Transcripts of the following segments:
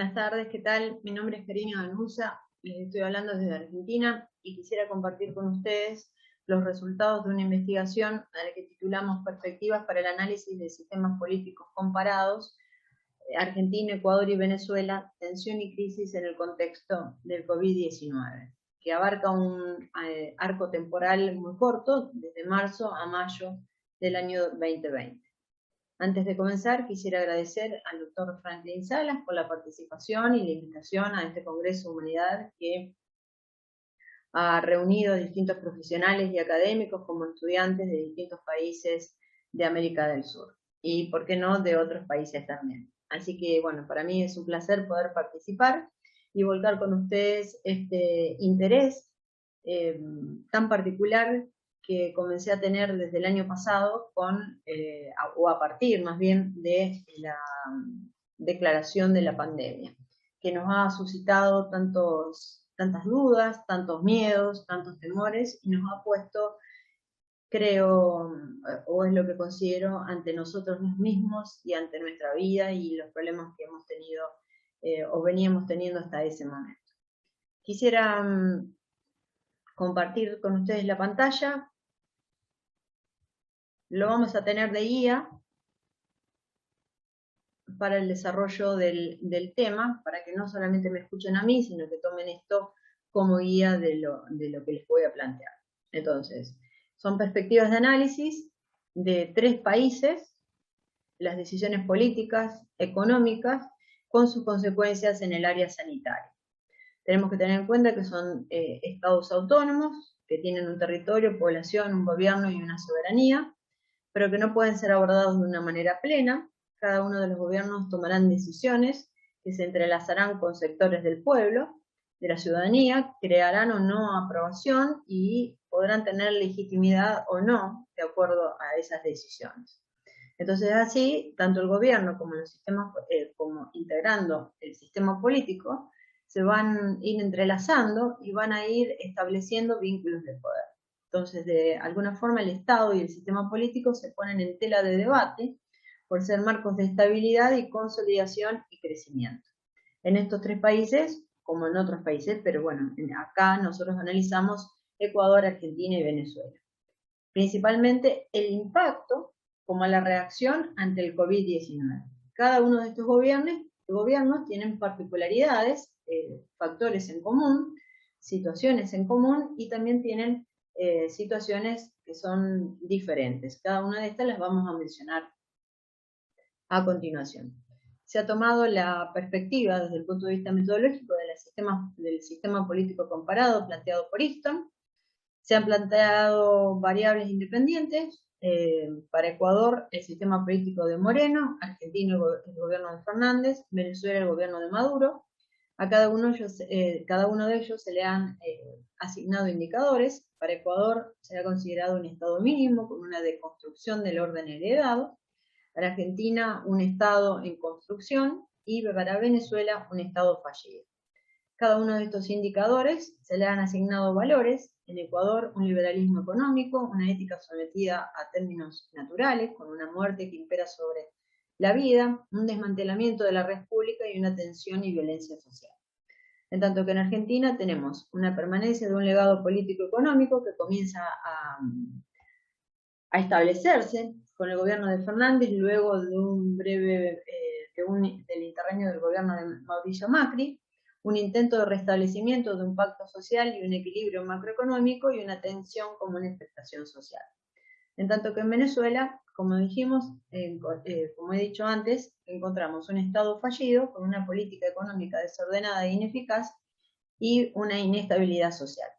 Buenas tardes, ¿qué tal? Mi nombre es Karina Ganuza, les estoy hablando desde Argentina y quisiera compartir con ustedes los resultados de una investigación a la que titulamos Perspectivas para el análisis de sistemas políticos comparados, Argentina, Ecuador y Venezuela, tensión y crisis en el contexto del COVID-19, que abarca un arco temporal muy corto, desde marzo a mayo del año 2020. Antes de comenzar, quisiera agradecer al doctor Franklin Salas por la participación y la invitación a este Congreso de Humanidades que ha reunido a distintos profesionales y académicos como estudiantes de distintos países de América del Sur y, por qué no, de otros países también. Así que, bueno, para mí es un placer poder participar y volcar con ustedes este interés tan particular que comencé a tener desde el año pasado o a partir más bien de la declaración de la pandemia, que nos ha suscitado tantas dudas, tantos miedos, tantos temores y nos ha puesto, creo, o es lo que considero, ante nosotros mismos y ante nuestra vida y los problemas que hemos tenido o veníamos teniendo hasta ese momento. Quisiera compartir con ustedes la pantalla. Lo vamos a tener de guía para el desarrollo del tema, para que no solamente me escuchen a mí, sino que tomen esto como guía de lo que les voy a plantear. Entonces, son perspectivas de análisis de 3 países, las decisiones políticas, económicas, con sus consecuencias en el área sanitaria. Tenemos que tener en cuenta que son estados autónomos, que tienen un territorio, población, un gobierno y una soberanía, pero que no pueden ser abordados de una manera plena. Cada uno de los gobiernos tomarán decisiones que se entrelazarán con sectores del pueblo, de la ciudadanía, crearán o no aprobación y podrán tener legitimidad o no de acuerdo a esas decisiones. Entonces, así, tanto el gobierno como los sistemas, como integrando el sistema político, se van a ir entrelazando y van a ir estableciendo vínculos de poder. Entonces, de alguna forma, el Estado y el sistema político se ponen en tela de debate por ser marcos de estabilidad y consolidación y crecimiento. En estos 3 países, como en otros países, pero bueno, acá nosotros analizamos Ecuador, Argentina y Venezuela. Principalmente el impacto como la reacción ante el COVID-19. Cada uno de estos gobiernos tienen particularidades, factores en común, situaciones en común y también tienen situaciones que son diferentes. Cada una de estas las vamos a mencionar a continuación. Se ha tomado la perspectiva desde el punto de vista metodológico del sistema político comparado planteado por Easton. Se han planteado variables independientes. Para Ecuador, el sistema político de Moreno, Argentina, el gobierno de Fernández, Venezuela, el gobierno de Maduro. A cada uno de ellos se le han asignado indicadores. Para Ecuador se ha considerado un estado mínimo con una deconstrucción del orden heredado. Para Argentina, un estado en construcción y para Venezuela, un estado fallido. Cada uno de estos indicadores se le han asignado valores. En Ecuador, un liberalismo económico, una ética sometida a términos naturales, con una muerte que impera sobre la vida, un desmantelamiento de la red pública y una tensión y violencia social. En tanto que en Argentina tenemos una permanencia de un legado político-económico que comienza a establecerse con el gobierno de Fernández, luego de un breve, del interregnio del gobierno de Mauricio Macri, un intento de restablecimiento de un pacto social y un equilibrio macroeconómico y una tensión como una expectación social. En tanto que en Venezuela, como dijimos, como he dicho antes, encontramos un Estado fallido con una política económica desordenada e ineficaz y una inestabilidad social.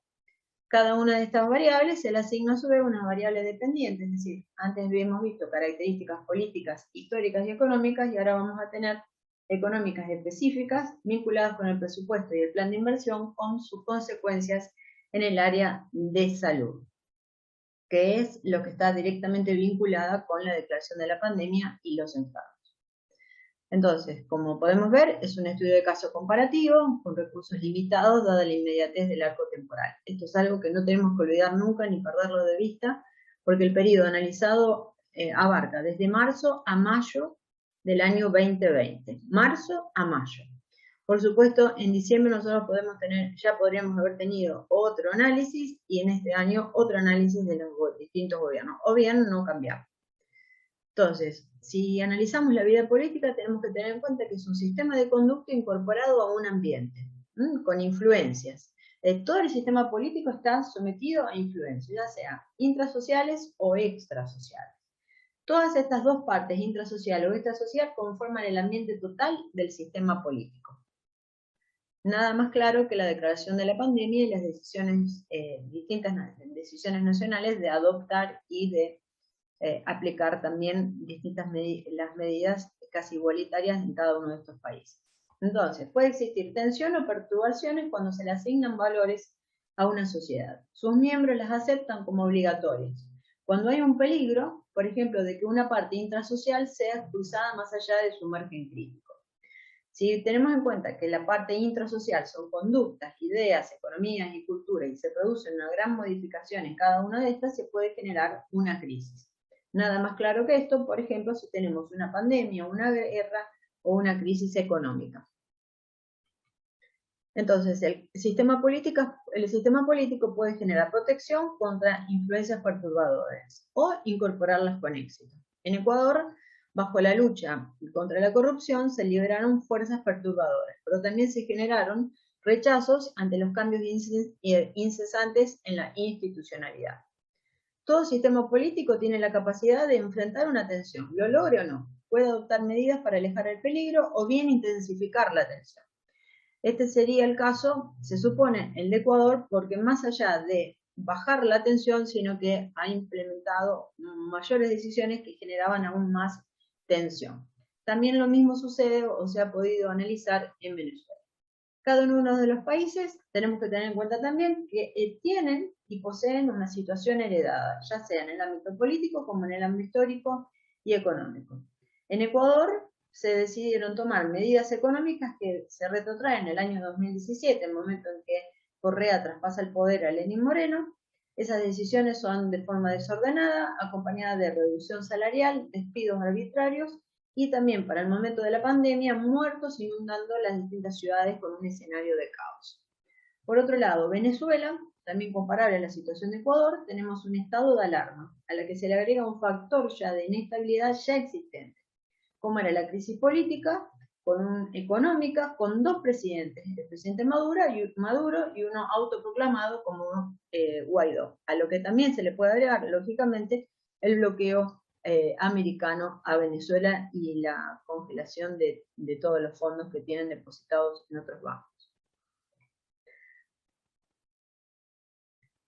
Cada una de estas variables se le asigna a su vez una variable dependiente, es decir, antes habíamos visto características políticas, históricas y económicas, y ahora vamos a tener económicas específicas vinculadas con el presupuesto y el plan de inversión con sus consecuencias en el área de salud, que es lo que está directamente vinculada con la declaración de la pandemia y los enfermos. Entonces, como podemos ver, es un estudio de caso comparativo, con recursos limitados, dada la inmediatez del arco temporal. Esto es algo que no tenemos que olvidar nunca ni perderlo de vista, porque el periodo analizado abarca desde marzo a mayo del año 2020. Marzo a mayo. Por supuesto, en diciembre nosotros ya podríamos haber tenido otro análisis y en este año otro análisis de los distintos gobiernos, o bien no cambiar. Entonces, si analizamos la vida política, tenemos que tener en cuenta que es un sistema de conducta incorporado a un ambiente, con influencias. Todo el sistema político está sometido a influencias, ya sea intrasociales o extrasociales. Todas estas dos partes, intrasocial o extrasocial, conforman el ambiente total del sistema político. Nada más claro que la declaración de la pandemia y las decisiones, distintas decisiones nacionales de adoptar y de aplicar también las medidas casi igualitarias en cada uno de estos países. Entonces, puede existir tensión o perturbaciones cuando se le asignan valores a una sociedad. Sus miembros las aceptan como obligatorias. Cuando hay un peligro, por ejemplo, de que una parte intrasocial sea expulsada más allá de su margen crítico. Si tenemos en cuenta que la parte intrasocial son conductas, ideas, economías y cultura y se produce una gran modificación en cada una de estas, se puede generar una crisis. Nada más claro que esto, por ejemplo, si tenemos una pandemia, una guerra o una crisis económica. Entonces, el sistema político puede generar protección contra influencias perturbadoras o incorporarlas con éxito. En Ecuador, bajo la lucha contra la corrupción, se liberaron fuerzas perturbadoras, pero también se generaron rechazos ante los cambios incesantes en la institucionalidad. Todo sistema político tiene la capacidad de enfrentar una tensión, lo logre o no. Puede adoptar medidas para alejar el peligro o bien intensificar la tensión. Este sería el caso, se supone, el de Ecuador, porque más allá de bajar la tensión, sino que ha implementado mayores decisiones que generaban aún más tensión. También lo mismo sucede o se ha podido analizar en Venezuela. Cada uno de los países tenemos que tener en cuenta también que tienen y poseen una situación heredada, ya sea en el ámbito político como en el ámbito histórico y económico. En Ecuador se decidieron tomar medidas económicas que se retrotraen en el año 2017, el momento en que Correa traspasa el poder a Lenín Moreno. Esas decisiones son de forma desordenada, acompañadas de reducción salarial, despidos arbitrarios y también para el momento de la pandemia, muertos inundando las distintas ciudades con un escenario de caos. Por otro lado, Venezuela, también comparable a la situación de Ecuador, tenemos un estado de alarma, a la que se le agrega un factor ya de inestabilidad ya existente, como era la crisis política, económica, con dos presidentes, el presidente Maduro y uno autoproclamado como Guaidó, a lo que también se le puede agregar, lógicamente, el bloqueo americano a Venezuela y la congelación de todos los fondos que tienen depositados en otros bancos.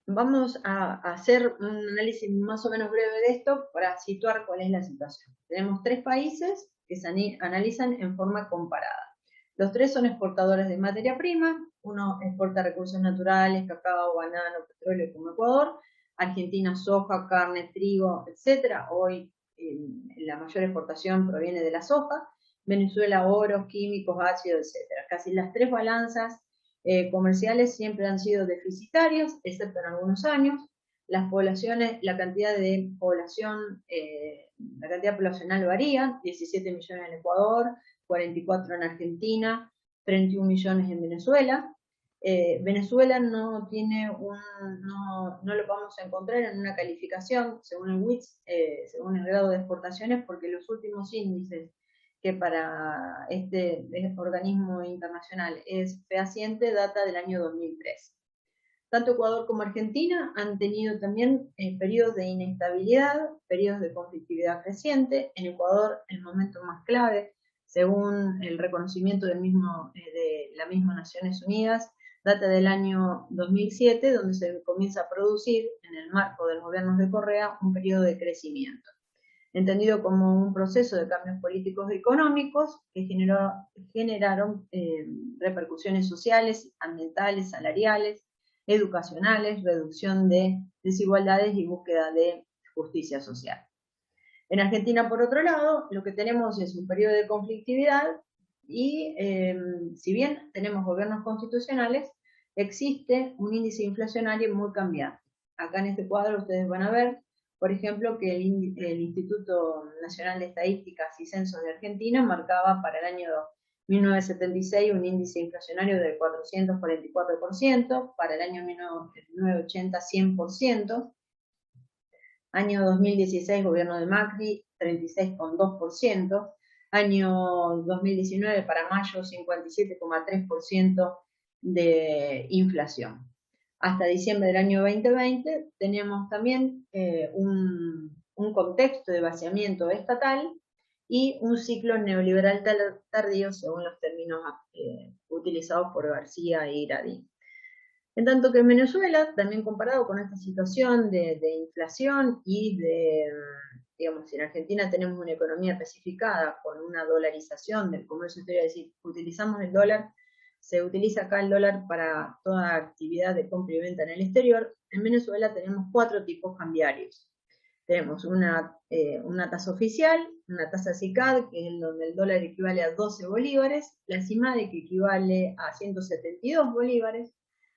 Vamos a hacer un análisis más o menos breve de esto para situar cuál es la situación. Tenemos tres países que se analizan en forma comparada. Los tres son exportadores de materia prima, uno exporta recursos naturales, cacao, banano, petróleo como Ecuador, Argentina soja, carne, trigo, etc. Hoy la mayor exportación proviene de la soja, Venezuela oro, químicos, ácidos, etc. Casi las tres balanzas comerciales siempre han sido deficitarias, excepto en algunos años. Las poblaciones, la cantidad poblacional varía, 17 millones en Ecuador, 44 en Argentina, 31 millones en Venezuela. Venezuela no lo vamos a encontrar en una calificación según el WITS, según el grado de exportaciones, porque los últimos índices que para este organismo internacional es fehaciente, data del año 2003. Tanto Ecuador como Argentina han tenido también periodos de inestabilidad, periodos de conflictividad creciente. En Ecuador, el momento más clave, según el reconocimiento de la misma Naciones Unidas, data del año 2007, donde se comienza a producir, en el marco de los gobiernos de Correa, un periodo de crecimiento, entendido como un proceso de cambios políticos y económicos que generaron repercusiones sociales, ambientales, salariales, educacionales, reducción de desigualdades y búsqueda de justicia social. En Argentina, por otro lado, lo que tenemos es un periodo de conflictividad y si bien tenemos gobiernos constitucionales, existe un índice inflacionario muy cambiante. Acá en este cuadro ustedes van a ver, por ejemplo, que el Instituto Nacional de Estadísticas y Censos de Argentina marcaba para el año 1976 un índice inflacionario del 444%, para el año 1980 100%, año 2016 gobierno de Macri 36,2%, año 2019 para mayo 57,3% de inflación. Hasta diciembre del año 2020 tenemos también un contexto de vaciamiento estatal y un ciclo neoliberal tardío según los términos utilizados por García e Iradi. En tanto que en Venezuela, también comparado con esta situación de inflación y digamos, si en Argentina tenemos una economía especificada con una dolarización del comercio exterior, es decir, utilizamos el dólar, se utiliza acá el dólar para toda actividad de compra y venta en el exterior, en Venezuela tenemos 4 tipos cambiarios. Tenemos una tasa oficial, una tasa SICAD, que es en donde el dólar equivale a 12 bolívares, la CIMADE, que equivale a 172 bolívares,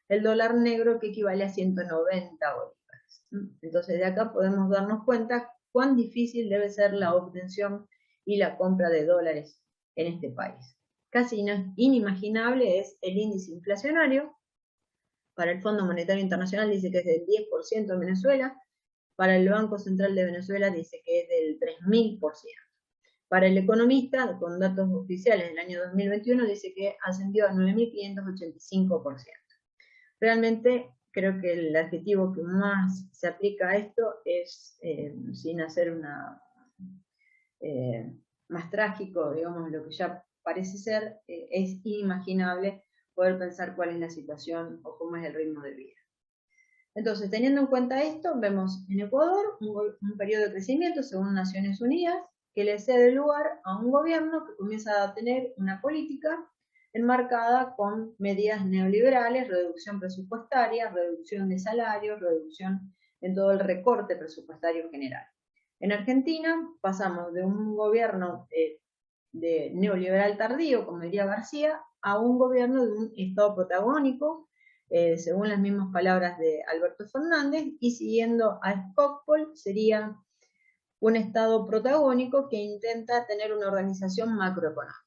el dólar negro, que equivale a 190 bolívares. Entonces de acá podemos darnos cuenta cuán difícil debe ser la obtención y la compra de dólares en este país. Casi inimaginable es el índice inflacionario. Para el Fondo Monetario Internacional dice que es del 10% en Venezuela, para el Banco Central de Venezuela dice que es del 3000%. Para el economista, con datos oficiales del año 2021, dice que ascendió a 9585%. Realmente creo que el adjetivo que más se aplica a esto es, sin hacer más trágico, digamos, lo que ya parece ser, es inimaginable poder pensar cuál es la situación o cómo es el ritmo de vida. Entonces, teniendo en cuenta esto, vemos en Ecuador un periodo de crecimiento según Naciones Unidas que le cede lugar a un gobierno que comienza a tener una política enmarcada con medidas neoliberales, reducción presupuestaria, reducción de salarios, reducción en todo el recorte presupuestario general. En Argentina pasamos de un gobierno de neoliberal tardío, como diría García, a un gobierno de un Estado protagónico, según las mismas palabras de Alberto Fernández, y siguiendo a Skocpol sería un Estado protagónico que intenta tener una organización macroeconómica.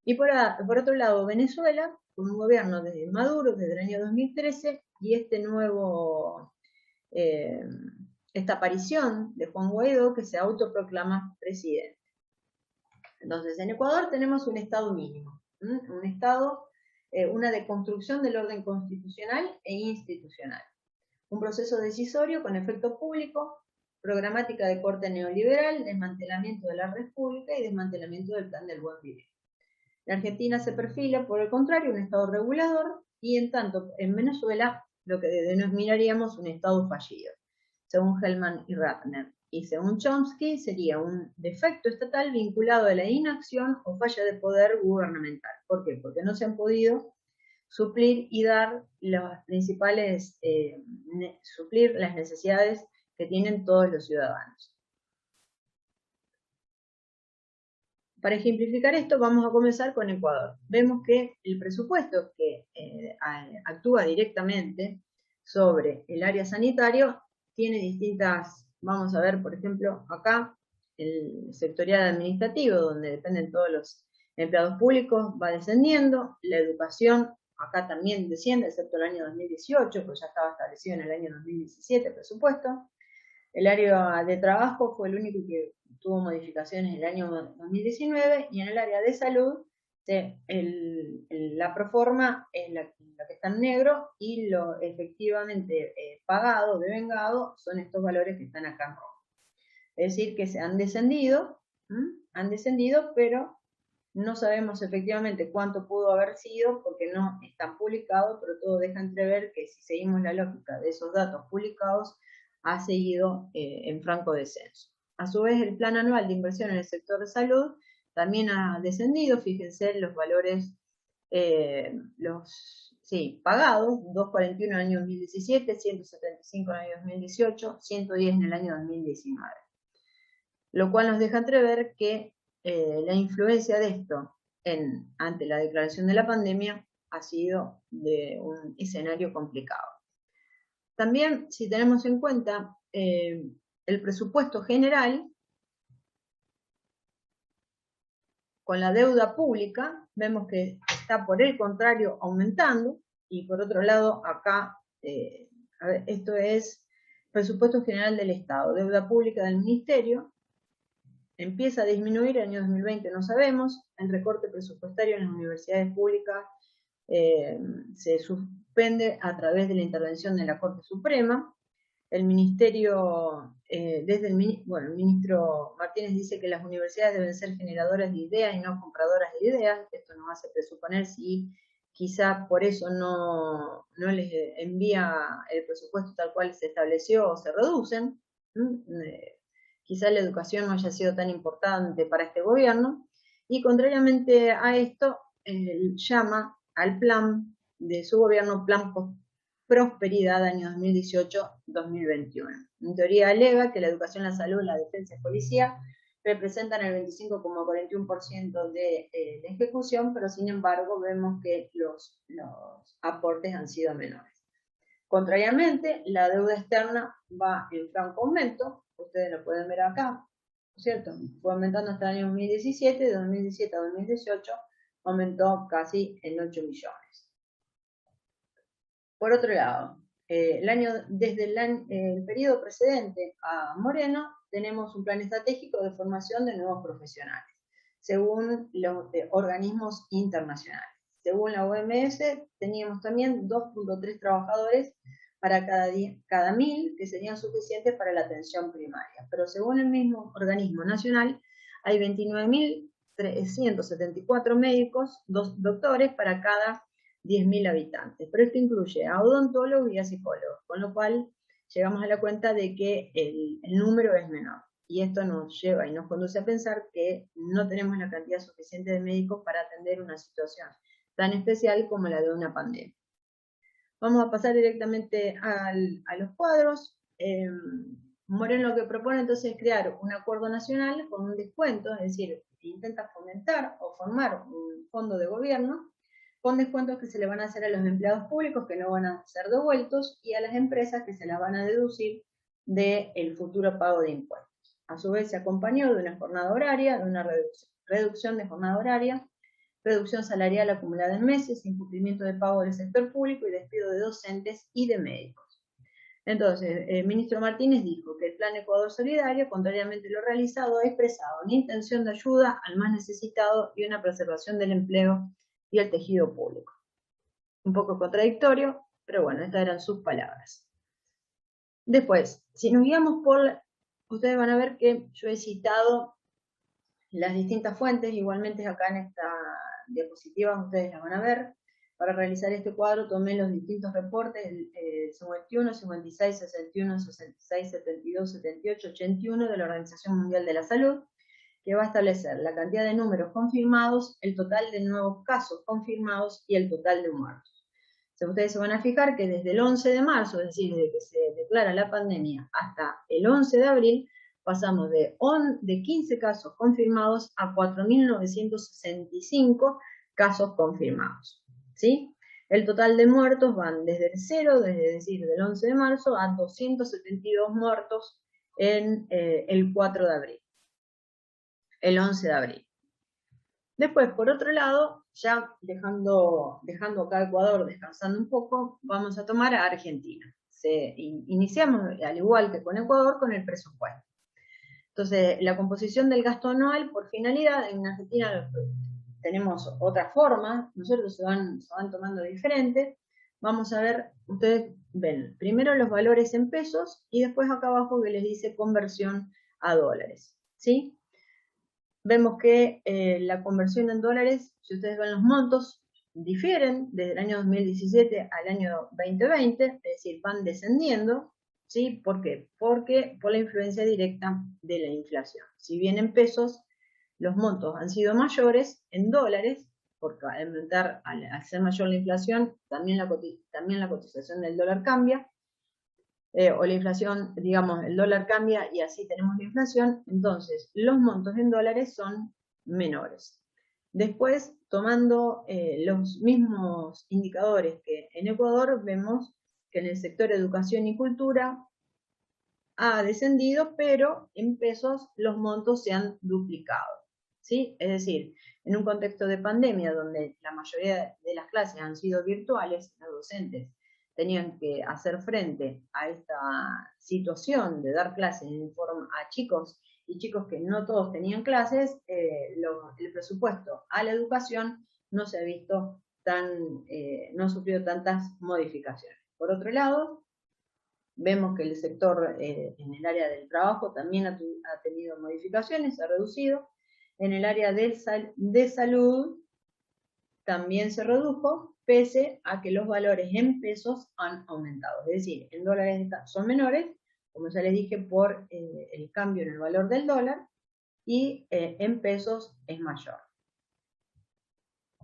Y por otro lado, Venezuela, con un gobierno de Maduro desde el año 2013, y esta aparición de Juan Guaidó, que se autoproclama presidente. Entonces, en Ecuador tenemos un Estado mínimo, un Estado, una deconstrucción del orden constitucional e institucional, un proceso decisorio con efecto público, programática de corte neoliberal, desmantelamiento de la red pública y desmantelamiento del plan del buen vivir. La Argentina se perfila, por el contrario, un Estado regulador, y en tanto en Venezuela lo que denominaríamos un Estado fallido, según Hellman y Ratner. Y según Chomsky, sería un defecto estatal vinculado a la inacción o falla de poder gubernamental. ¿Por qué? Porque no se han podido suplir y dar las principales, suplir las necesidades que tienen todos los ciudadanos. Para ejemplificar esto, vamos a comenzar con Ecuador. Vemos que el presupuesto que actúa directamente sobre el área sanitario tiene distintas, vamos a ver, por ejemplo, acá, el sectorial administrativo, donde dependen todos los empleados públicos, va descendiendo, la educación acá también desciende, excepto el año 2018, pues ya estaba establecido en el año 2017 el presupuesto. El área de trabajo fue el único que tuvo modificaciones en el año 2019, y en el área de salud la proforma es la que está en negro, y lo efectivamente pagado, devengado, son estos valores que están acá en rojo. Es decir, que se han descendido, pero no sabemos efectivamente cuánto pudo haber sido porque no está publicado, pero todo deja entrever que si seguimos la lógica de esos datos publicados, ha seguido en franco descenso. A su vez, el plan anual de inversión en el sector de salud también ha descendido. Fíjense los valores pagados: 241 en el año 2017, 175 en el año 2018, 110 en el año 2019. Lo cual nos deja entrever que la influencia de esto ante la declaración de la pandemia ha sido de un escenario complicado. También, si tenemos en cuenta el presupuesto general, con la deuda pública, vemos que está por el contrario aumentando, y por otro lado acá, a ver, esto es presupuesto general del Estado, deuda pública del Ministerio, empieza a disminuir, el año 2020 no sabemos, el recorte presupuestario en las universidades públicas se suspende a través de la intervención de la Corte Suprema. El Ministerio, el ministro Martínez dice que las universidades deben ser generadoras de ideas y no compradoras de ideas. Esto nos hace presuponer si quizá por eso no les envía el presupuesto tal cual se estableció o se reducen. Quizá la educación no haya sido tan importante para este gobierno. Y contrariamente a esto, llama al plan de su gobierno, Plan Prosperidad año 2018-2021. En teoría alega que la educación, la salud, la defensa y policía representan el 25,41% de la ejecución, pero sin embargo vemos que los aportes han sido menores. Contrariamente, la deuda externa va en franco aumento, ustedes lo pueden ver acá, ¿no es cierto? Fue aumentando hasta el año 2017, de 2017 a 2018 aumentó casi en 8 millones. Por otro lado, desde el periodo precedente a Moreno, tenemos un plan estratégico de formación de nuevos profesionales, según los organismos internacionales. Según la OMS, teníamos también 2.3 trabajadores para cada 1000, que serían suficientes para la atención primaria. Pero según el mismo organismo nacional, hay 29.374 médicos, doctores para cada 10.000 habitantes. Pero esto incluye a odontólogos y a psicólogos, con lo cual llegamos a la cuenta de que el número es menor. Y esto nos lleva y nos conduce a pensar que no tenemos la cantidad suficiente de médicos para atender una situación tan especial como la de una pandemia. Vamos a pasar directamente a los cuadros. Moreno lo que propone entonces es crear un acuerdo nacional con un descuento, es decir, intenta fomentar o formar un fondo de gobierno con descuentos que se le van a hacer a los empleados públicos que no van a ser devueltos y a las empresas que se las van a deducir del futuro pago de impuestos. A su vez se acompañó de una jornada horaria, de una reducción de jornada horaria, reducción salarial acumulada en meses, incumplimiento de pago del sector público y despido de docentes y de médicos. Entonces, el ministro Martínez dijo que el Plan Ecuador Solidario, contrariamente a lo realizado, ha expresado una intención de ayuda al más necesitado y una preservación del empleo y el tejido público. Un poco contradictorio, pero bueno, estas eran sus palabras. Después, si nos guiamos por, ustedes van a ver que yo he citado las distintas fuentes, igualmente acá en esta diapositiva ustedes las van a ver. Para realizar este cuadro tomé los distintos reportes, el 51, 56, 61, 66, 72, 78, 81 de la Organización Mundial de la Salud, que va a establecer la cantidad de números confirmados, el total de nuevos casos confirmados y el total de muertos. Entonces, ustedes se van a fijar que desde el 11 de marzo, es decir, desde que se declara la pandemia hasta el 11 de abril, pasamos de 15 casos confirmados a 4.965 casos confirmados, ¿sí? El total de muertos van desde el 0, es decir, del 11 de marzo, a 272 muertos en el 4 de abril. El 11 de abril. Después, por otro lado, ya dejando acá Ecuador descansando un poco, vamos a tomar a Argentina. Iniciamos, al igual que con Ecuador, con el presupuesto. Entonces, la composición del gasto anual por finalidad, en Argentina tenemos otra forma, nosotros se van tomando diferentes. Vamos a ver, ustedes ven, primero los valores en pesos y después acá abajo que les dice conversión a dólares, ¿sí? Vemos que la conversión en dólares, si ustedes ven los montos, difieren desde el año 2017 al año 2020, es decir, van descendiendo, ¿sí? ¿Por qué? Porque por la influencia directa de la inflación. Si bien en pesos los montos han sido mayores, en dólares, porque al ser mayor la inflación, también la cotización del dólar cambia, o la inflación, digamos, el dólar cambia y así tenemos la inflación, entonces los montos en dólares son menores. Después, tomando los mismos indicadores que en Ecuador, vemos que en el sector educación y cultura ha descendido, pero en pesos los montos se han duplicado, ¿sí? Es decir, en un contexto de pandemia donde la mayoría de las clases han sido virtuales, los docentes tenían que hacer frente a esta situación de dar clases en forma a chicos y chicos que no todos tenían clases, el presupuesto a la educación no se ha visto no ha sufrido tantas modificaciones. Por otro lado, vemos que el sector en el área del trabajo también ha tenido modificaciones, ha reducido. En el área de salud también se redujo, pese a que los valores en pesos han aumentado. Es decir, en dólares son menores, como ya les dije, por el cambio en el valor del dólar, y en pesos es mayor.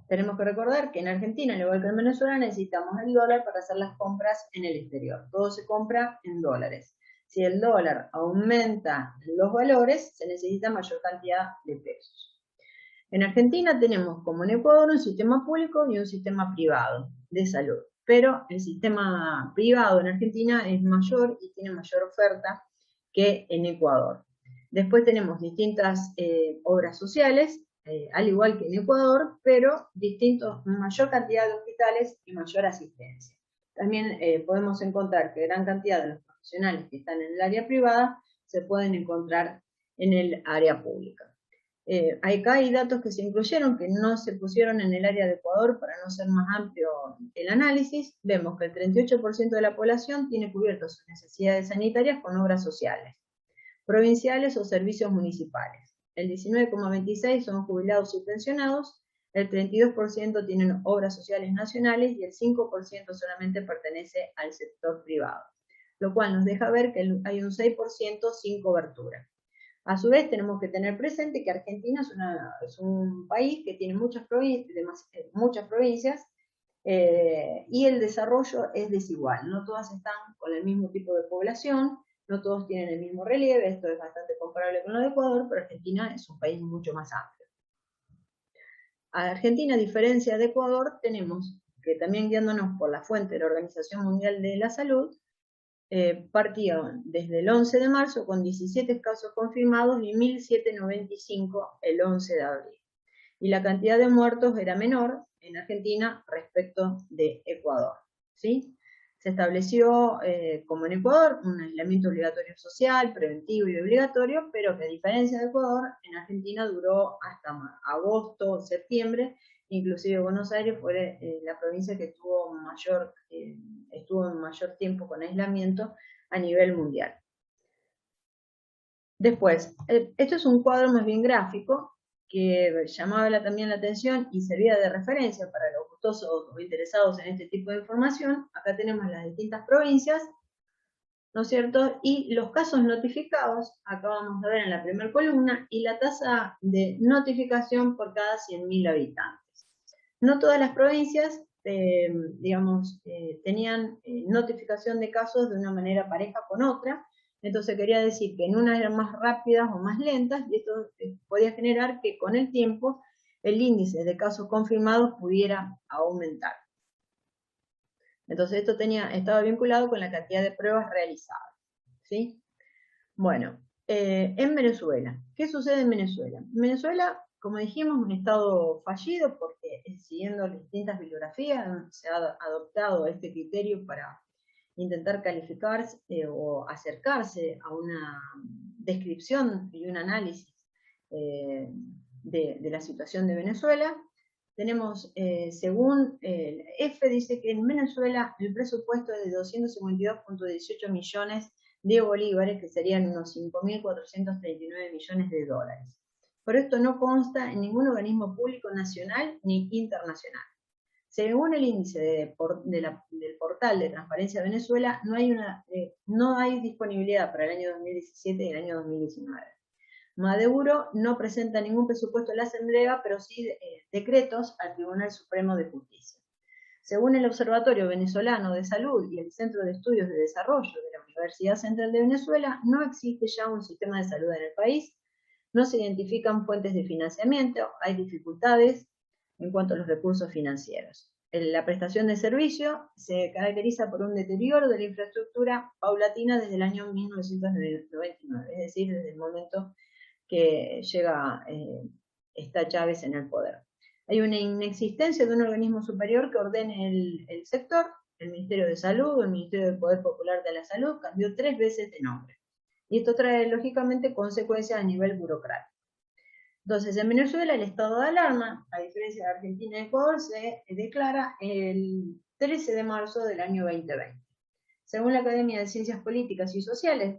Tenemos que recordar que en Argentina, al igual que en Venezuela, necesitamos el dólar para hacer las compras en el exterior. Todo se compra en dólares. Si el dólar aumenta los valores, se necesita mayor cantidad de pesos. En Argentina tenemos, como en Ecuador, un sistema público y un sistema privado de salud. Pero el sistema privado en Argentina es mayor y tiene mayor oferta que en Ecuador. Después tenemos distintas obras sociales, al igual que en Ecuador, pero mayor cantidad de hospitales y mayor asistencia. También podemos encontrar que gran cantidad de los profesionales que están en el área privada se pueden encontrar en el área pública. Acá hay datos que se incluyeron, que no se pusieron en el área de Ecuador para no ser más amplio el análisis. Vemos que el 38% de la población tiene cubiertas sus necesidades sanitarias con obras sociales, provinciales o servicios municipales. El 19,26% son jubilados y pensionados, el 32% tienen obras sociales nacionales y el 5% solamente pertenece al sector privado, lo cual nos deja ver que hay un 6% sin cobertura. A su vez, tenemos que tener presente que Argentina es un país que tiene muchas provincias y el desarrollo es desigual. No todas están con el mismo tipo de población, no todos tienen el mismo relieve. Esto es bastante comparable con lo de Ecuador, pero Argentina es un país mucho más amplio. A Argentina, a diferencia de Ecuador, tenemos que también guiándonos por la fuente de la Organización Mundial de la Salud, partieron desde el 11 de marzo con 17 casos confirmados y 1.795 el 11 de abril. Y la cantidad de muertos era menor en Argentina respecto de Ecuador, ¿sí? Se estableció, como en Ecuador, un aislamiento obligatorio social, preventivo y obligatorio, pero que a diferencia de Ecuador, en Argentina duró hasta agosto, septiembre. Inclusive Buenos Aires fue la provincia que estuvo en mayor tiempo con aislamiento a nivel mundial. Después, esto es un cuadro más bien gráfico que llamaba también la atención y servía de referencia para los gustosos o interesados en este tipo de información. Acá tenemos las distintas provincias, ¿no es cierto? Y los casos notificados, acá vamos a ver en la primera columna, y la tasa de notificación por cada 100.000 habitantes. No todas las provincias, tenían notificación de casos de una manera pareja con otra. Entonces quería decir que en unas eran más rápidas o más lentas, y esto podía generar que con el tiempo el índice de casos confirmados pudiera aumentar. Entonces esto estaba vinculado con la cantidad de pruebas realizadas, ¿sí? Bueno, en Venezuela, ¿qué sucede en Venezuela? En Venezuela, como dijimos, un estado fallido porque siguiendo las distintas bibliografías se ha adoptado este criterio para intentar calificar o acercarse a una descripción y un análisis de la situación de Venezuela. Tenemos, según el EFE, dice que en Venezuela el presupuesto es de 252,18 millones de bolívares, que serían unos 5.439 millones de dólares. Pero esto no consta en ningún organismo público nacional ni internacional. Según el índice del portal de Transparencia Venezuela, no hay disponibilidad para el año 2017 y el año 2019. Maduro no presenta ningún presupuesto a la Asamblea, pero sí decretos al Tribunal Supremo de Justicia. Según el Observatorio Venezolano de Salud y el Centro de Estudios de Desarrollo de la Universidad Central de Venezuela, no existe ya un sistema de salud en el país, no se identifican fuentes de financiamiento, hay dificultades en cuanto a los recursos financieros. La prestación de servicio se caracteriza por un deterioro de la infraestructura paulatina desde el año 1999, es decir, desde el momento que llega está Chávez en el poder. Hay una inexistencia de un organismo superior que ordene el sector. El Ministerio de Salud, el Ministerio del Poder Popular de la Salud, cambió 3 veces de nombre. Y esto trae, lógicamente, consecuencias a nivel burocrático. Entonces, en Venezuela el estado de alarma, a diferencia de Argentina y Ecuador, se declara el 13 de marzo del año 2020. Según la Academia de Ciencias Políticas y Sociales,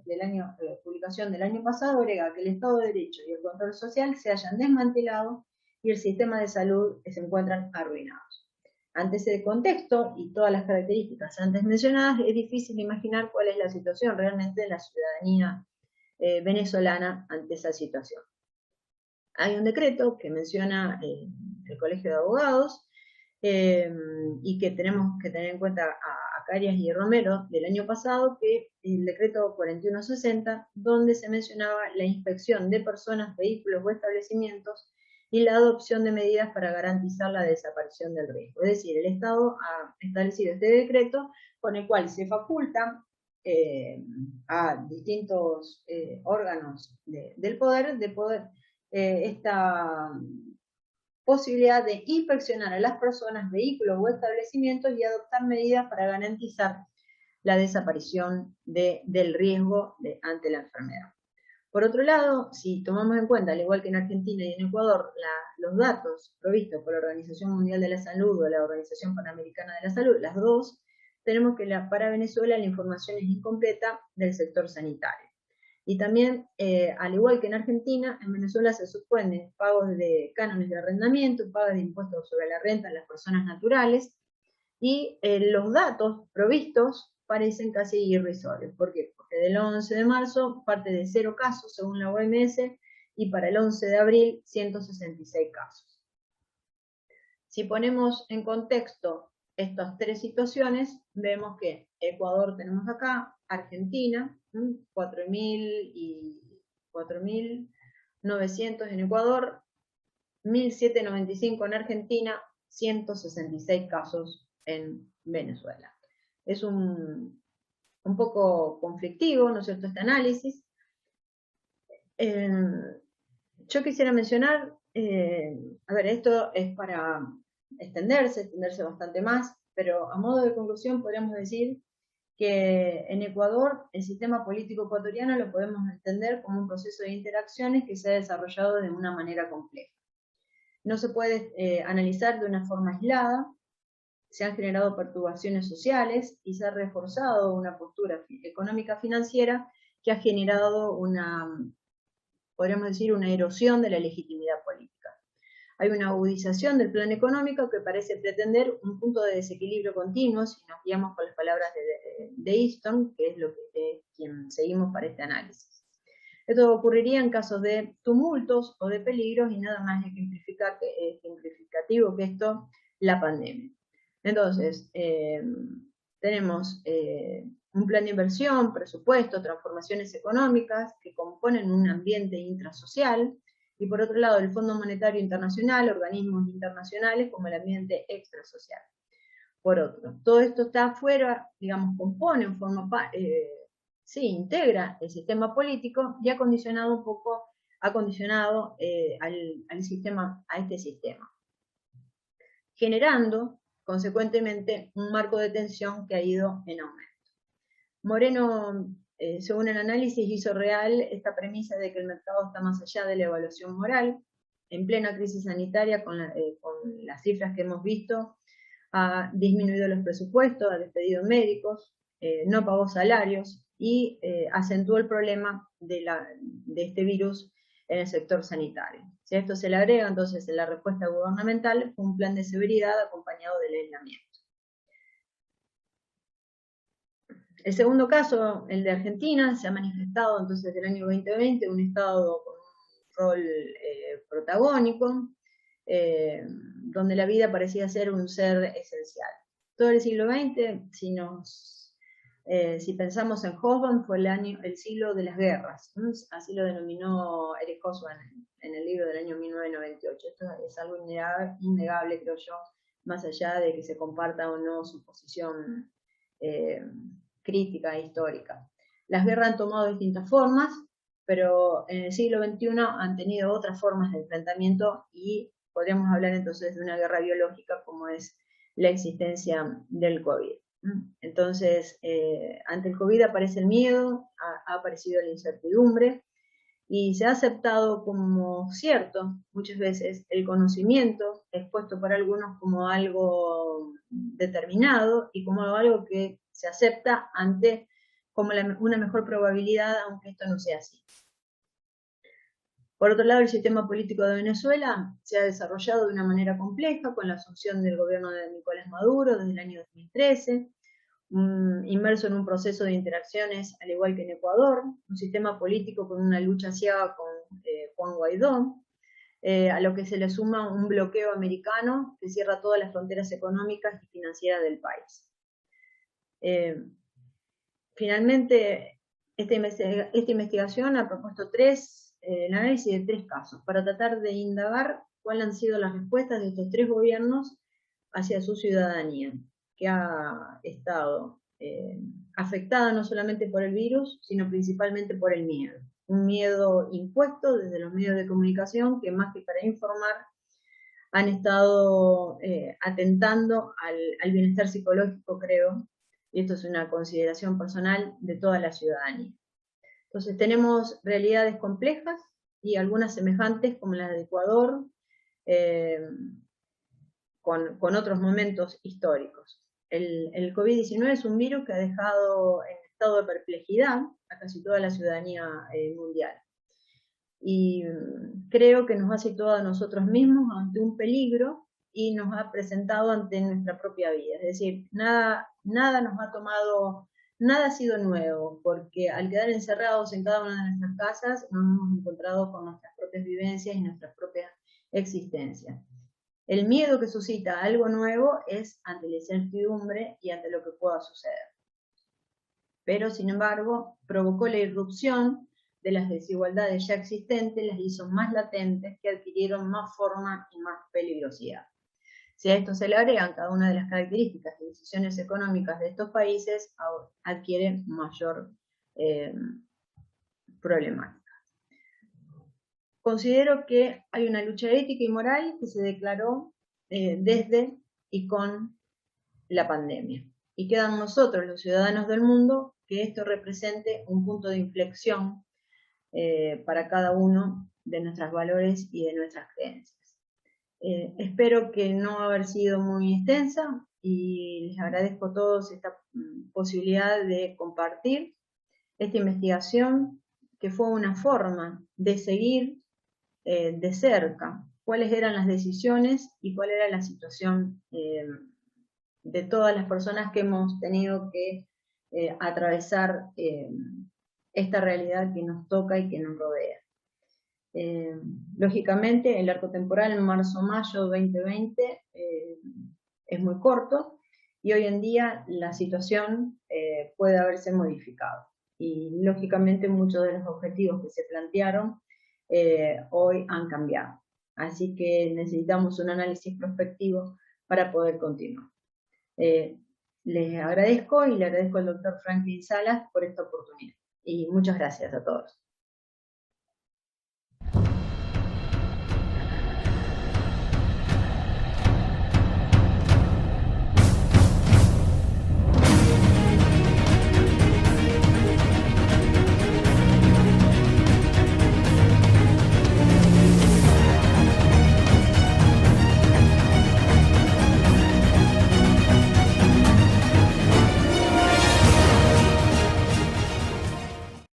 publicación del año pasado, agrega que el Estado de Derecho y el control social se hayan desmantelado y el sistema de salud se encuentran arruinados. Ante ese contexto y todas las características antes mencionadas, es difícil imaginar cuál es la situación realmente de la ciudadanía venezolana ante esa situación. Hay un decreto que menciona el Colegio de Abogados y que tenemos que tener en cuenta a Carias y Romero del año pasado, que el decreto 4160, donde se mencionaba la inspección de personas, vehículos o establecimientos y la adopción de medidas para garantizar la desaparición del riesgo. Es decir, el Estado ha establecido este decreto con el cual se faculta a distintos órganos del poder de poder esta posibilidad de inspeccionar a las personas, vehículos o establecimientos y adoptar medidas para garantizar la desaparición del riesgo ante la enfermedad. Por otro lado, si tomamos en cuenta, al igual que en Argentina y en Ecuador, los datos provistos por la Organización Mundial de la Salud o la Organización Panamericana de la Salud, las dos, tenemos que para Venezuela la información es incompleta del sector sanitario. Y también, al igual que en Argentina, en Venezuela se suspenden pagos de cánones de arrendamiento, pagos de impuestos sobre la renta a las personas naturales, y los datos provistos parecen casi irrisorios. ¿Por qué? Porque del 11 de marzo parte de 0 casos según la OMS y para el 11 de abril 166 casos. Si ponemos en contexto estas 3 situaciones, vemos que Ecuador tenemos acá, Argentina, 4.900 en Ecuador, 1.795 en Argentina, 166 casos en Venezuela. Es un poco conflictivo, ¿no es cierto?, este análisis. Yo quisiera mencionar, a ver, esto es para extenderse bastante más, pero a modo de conclusión podríamos decir que en Ecuador el sistema político ecuatoriano lo podemos entender como un proceso de interacciones que se ha desarrollado de una manera compleja. No se puede analizar de una forma aislada, se han generado perturbaciones sociales y se ha reforzado una postura económica financiera que ha generado podríamos decir, una erosión de la legitimidad política. Hay una agudización del plan económico que parece pretender un punto de desequilibrio continuo, si nos guiamos por las palabras de Easton, que es quien seguimos para este análisis. Esto ocurriría en casos de tumultos o de peligros y nada más ejemplificativo que esto, la pandemia. Entonces, tenemos un plan de inversión, presupuesto, transformaciones económicas que componen un ambiente intrasocial, y por otro lado el Fondo Monetario Internacional, organismos internacionales como el ambiente extrasocial. Por otro, todo esto está afuera, digamos, compone, integra el sistema político y ha condicionado un poco, al sistema, a este sistema, generando consecuentemente un marco de tensión que ha ido en aumento. Moreno, según el análisis, hizo real esta premisa de que el mercado está más allá de la evaluación moral. En plena crisis sanitaria, con las cifras que hemos visto, ha disminuido los presupuestos, ha despedido médicos, no pagó salarios y acentuó el problema de este virus en el sector sanitario. Si a esto se le agrega entonces la respuesta gubernamental, fue un plan de severidad acompañado del aislamiento. El segundo caso, el de Argentina, se ha manifestado entonces del año 2020 un Estado con un rol protagónico, donde la vida parecía ser un ser esencial. Todo el siglo XX, si pensamos en Hobsbawm, fue el siglo de las guerras, ¿no? Así lo denominó Eric Hobsbawm en el libro del año 1998. Esto es algo innegable, creo yo, más allá de que se comparta o no su posición crítica e histórica. Las guerras han tomado distintas formas, pero en el siglo XXI han tenido otras formas de enfrentamiento y podríamos hablar entonces de una guerra biológica como es la existencia del COVID. Entonces, ante el COVID aparece el miedo, ha aparecido la incertidumbre, y se ha aceptado como cierto muchas veces el conocimiento expuesto por algunos como algo determinado y como algo que se acepta ante como una mejor probabilidad, aunque esto no sea así. Por otro lado, el sistema político de Venezuela se ha desarrollado de una manera compleja con la asunción del gobierno de Nicolás Maduro desde el año 2013, inmerso en un proceso de interacciones, al igual que en Ecuador, un sistema político con una lucha ciega con Juan Guaidó, a lo que se le suma un bloqueo americano que cierra todas las fronteras económicas y financieras del país. Finalmente, esta investigación ha propuesto el análisis de 3 casos para tratar de indagar cuáles han sido las respuestas de estos 3 gobiernos hacia su ciudadanía, que ha estado afectada no solamente por el virus, sino principalmente por el miedo. Un miedo impuesto desde los medios de comunicación que más que para informar han estado atentando al bienestar psicológico, creo, y esto es una consideración personal de toda la ciudadanía. Entonces tenemos realidades complejas y algunas semejantes como las de Ecuador, con otros momentos históricos. El COVID-19 es un virus que ha dejado en estado de perplejidad a casi toda la ciudadanía mundial. Y creo que nos ha situado a nosotros mismos ante un peligro y nos ha presentado ante nuestra propia vida. Es decir, nada nos ha tomado, nada ha sido nuevo, porque al quedar encerrados en cada una de nuestras casas nos hemos encontrado con nuestras propias vivencias y nuestras propias existencias. El miedo que suscita algo nuevo es ante la incertidumbre y ante lo que pueda suceder. Pero, sin embargo, provocó la irrupción de las desigualdades ya existentes, las hizo más latentes, que adquirieron más forma y más peligrosidad. Si a esto se le agregan cada una de las características y decisiones económicas de estos países, adquieren mayor problemática. Considero que hay una lucha ética y moral que se declaró desde y con la pandemia. Y quedan nosotros, los ciudadanos del mundo, que esto represente un punto de inflexión para cada uno de nuestros valores y de nuestras creencias. Espero que no haber sido muy extensa y les agradezco a todos esta posibilidad de compartir esta investigación, que fue una forma de seguir de cerca cuáles eran las decisiones y cuál era la situación de todas las personas que hemos tenido que atravesar esta realidad que nos toca y que nos rodea. Lógicamente, el arco temporal en marzo-mayo 2020 es muy corto y hoy en día la situación puede haberse modificado. Y lógicamente muchos de los objetivos que se plantearon hoy han cambiado. Así que necesitamos un análisis prospectivo para poder continuar. Les agradezco y le agradezco al doctor Franklin Salas por esta oportunidad. Y muchas gracias a todos.